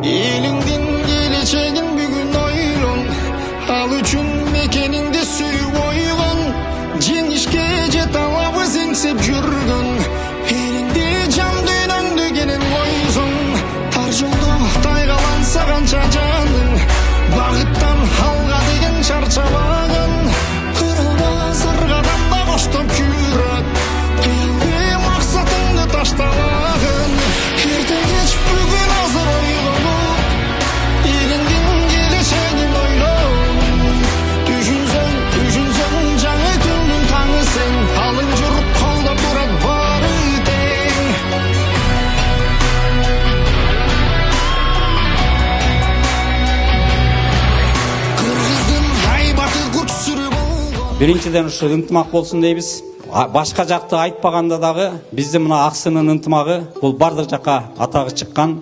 Elingden geleceğin bugün oylon, al üçün mekeningde suyup oygon, jеңишке jet alabı sengsep жүргөн, elingde can dünöңdü gelen oyson, tar жолдо тайгаланса канча жаның, багыттан алга деген чарчабагын, кырылбас ыргадан да коштоп жүрөт, кыялбы максатыңды таштабагын, эртең кеч бүгүн азыр ойлонуп, элиңдин келечегин ойлон, түшүнсөң жаңы күндүн таңы сен, алың журуп колдоп турат баары тең. Кыргыздын айбаты курт сүрү болгон. Биринчиден ушу ынтымак болсун дейбиз. Башка жакты айтпаганда дагы биздин мына Аксынын ынтымагы бул бардык жакка атагы чыккан,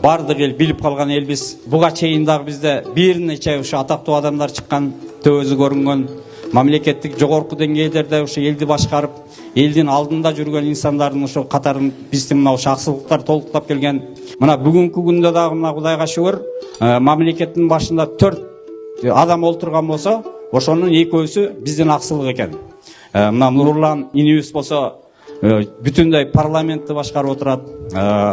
бардык эл билип калган элбиз. Буга чейин дагы бизде бир нече ушу атактуу адамдар чыккан, төбөзү көрүнгөн, мамлекеттик жогорку деңгээлдерде ушу элди башкарып, элдин алдында жүргөн инсандардын ушу катарын биздин мына ушу аксылыктар толуктап келген. Мына бүгүнкү күндө дагы мына Кудайга шүгүр, мамлекеттин башында 4 адам олтурган болсо, ошонун экөөсү биздин аксылык экен. Мына Нурлан инибиз болсо бүтүндөй парламентти башкарып отурат.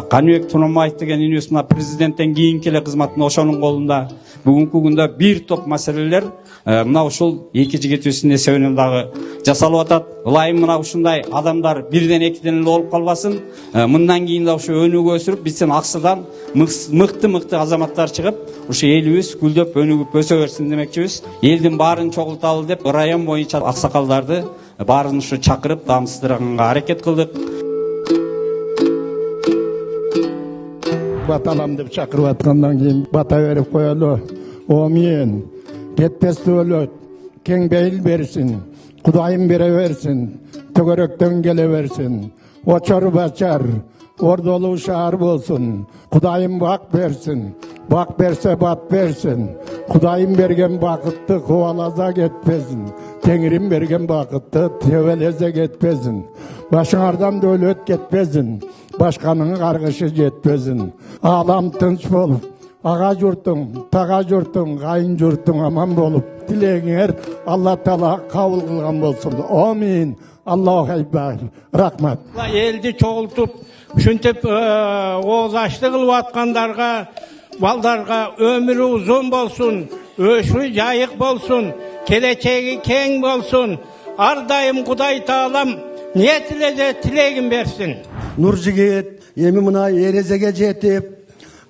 Каныбек Тунамбаев деген инибиз мына президенттен кийинки эле кызматын ошонун колунда. Бүгүнкү күндө бир топ маселелер мына ушул эки жигитибиздин эсебинен дагы жасалып атат. Ылайым мына ушундай адамдар бирден экиден эле болуп калбасын. Мындан кийин да ушу өнүгүп өсүрүп, биздин Аксыдан мыкты азаматтар чыгып, ушу элибиз гүлдөп, өнүгүп өсө берсин демекчибиз. Элдин баарын чогулталы деп район боюнча аксакалдарды баарын ушу чакырып, дамсыздырганга аракет кылдык. Баталам деп чакырып аткандан кийин бата берип коелу. Омин, кетпести өлөт, кең бейил берсин, Кудайым бере берсин, төгөрөктөн келе берсин, очор бачар, ордолуу шаар болсун, Кудайым бак берсин, бак берсе бат берсин, Кудайым берген бакытты кубаласа кетпесин, Теңирим берген бакытты тебелесе кетпесин, башыңардан дөөлөт кетпесин, башканын каргышы жетпесин, алам тынч болуп, ага журтуң, тага журтуң, кайын журтуң аман болуп, тилегиңер Алла Таала кабыл кылган болсун. Амин. Аллаху акбар. Рахмат. Элди чогултуп, ушинтип ооз аштык кылып аткандарга, балдарга өмүрү узун болсун, өшү жайык болсун, келечеги кең болсун. Ар дайым Кудай Таалам ниетиледе тилегин берсин. Нуржигит эми мына эрезеге жетип,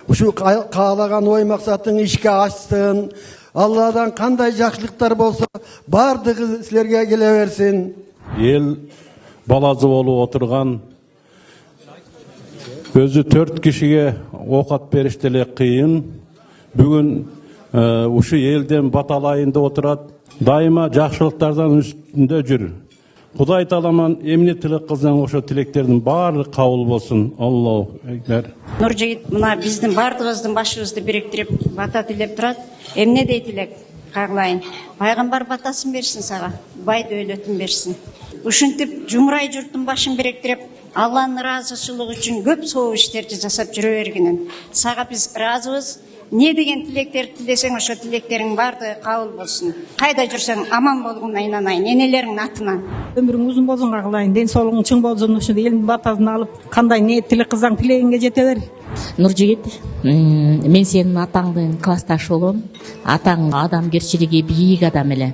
ушу каалаган ой максатың ишке ашсын. Алладан кандай жакшылыктар болсо, бардыгы силерге келе берсин. Ел балазы болуп отурган, өзү 4 кишиге окат беришти эле кыйын. Бүгүн ушу элден баталайында отурат, дайыма жакшылыктардан үстүндө жүр. Кудай Тааламан эмне тилек кылсаң ошо тилектердин баары кабыл болсун. Аллаху акбар. Нуржигит мына биздин бардыгыбыздын башыбызды бириктирип бата тилеп турат. Эмне дейт элек кагылайын. Пайгамбар батасын берсин сага, бай дөөлөтүн берсин. Ушинтип жумурай журттун башын бириктирип, Алланын ыраазычылыгы үчүн көп соо иштерди жасап жүрө бергенин. Сага биз ыраазыбыз. Не деген тилектерди тилесең, ошо тилектериң бардыгы кабыл болсун. Кайда жүрсөң аман болгонуна инанайын, энелериңдин атынан. Өмүрүң узун болсун кагылайын, ден соолугуң чың болсун, ушул элдин батасын алып, кандай ниет тилек кылсаң тилегиңге жете бер. Нуржигит, мен сенин атаңдын классташы болом. Атаң адамгерчилиги бийик адам эле.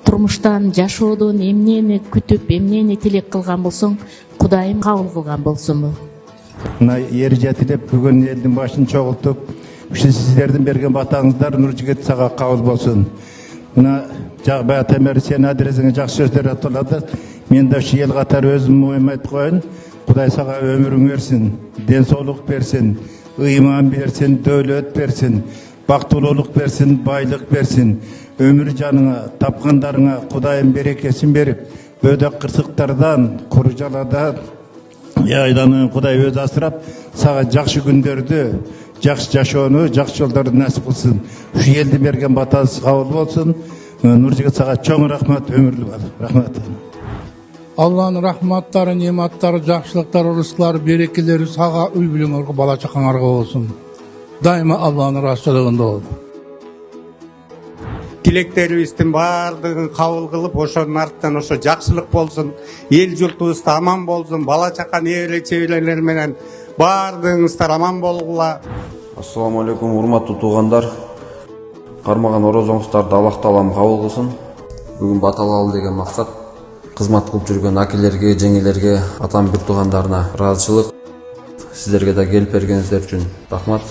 Турмуштан, жашоодон эмнени күтүп, эмнени тилек кылган болсоң, Кудайым кабыл кылган болсун. Мына эр жетилеп бүгүн элдин башын чогултуп, ушу сиздердин берген батаңыздар Нуржигит сага кабыл болсун. Мына баягы бери сен адресиңе жакшы сөздөр айтылды. Мен да ушу эл катары өзүм оюм айтып коеюн. Кудай сага өмүрүң берсин, ден соолук берсин, ыйман берсин, дөөлөт берсин, бактылуулук берсин, байлык берсин. Өмүр жаныңа, тапкандарыңа Кудайым берекесин берип, бөдөк кырсыктардан, куру жаладан айдан Кудай өзү асырап, сага жакшы күндөрдү, жакшы жашоону, жакшы жолдорду насип кылсын. Ушу элдин берген батасы кабыл болсун. Нуржигит сага чоң рахмат, өмүрлүү бол. Рахмат. Allah'ın rahmatları, nimetleri, жақсылықтары, рызықлары, берекелері саға, үй бүлеңерге, бала чақаңарға болсын. daima Allah'ın rastçılığında ol. Тілектерибиздин баардыгын кабыл кылып, ошонун артынан ошо жакшылык болсун, эл журтубуз да аман болсун, бала чака небере чебелер менен баардыгыңыздар аман болгула. Ассаламу алейкум, урматтуу туугандар. Кармаган орозоңуздарды Аллах таалам кабыл кылсын. Бүгүн баталалы деген максат. Кызмат кылып жүргөн акелерге, жеңелерге, атам бир туугандарына ыраазычылык. Сиздерге да келип бергениңиздер үчүн рахмат.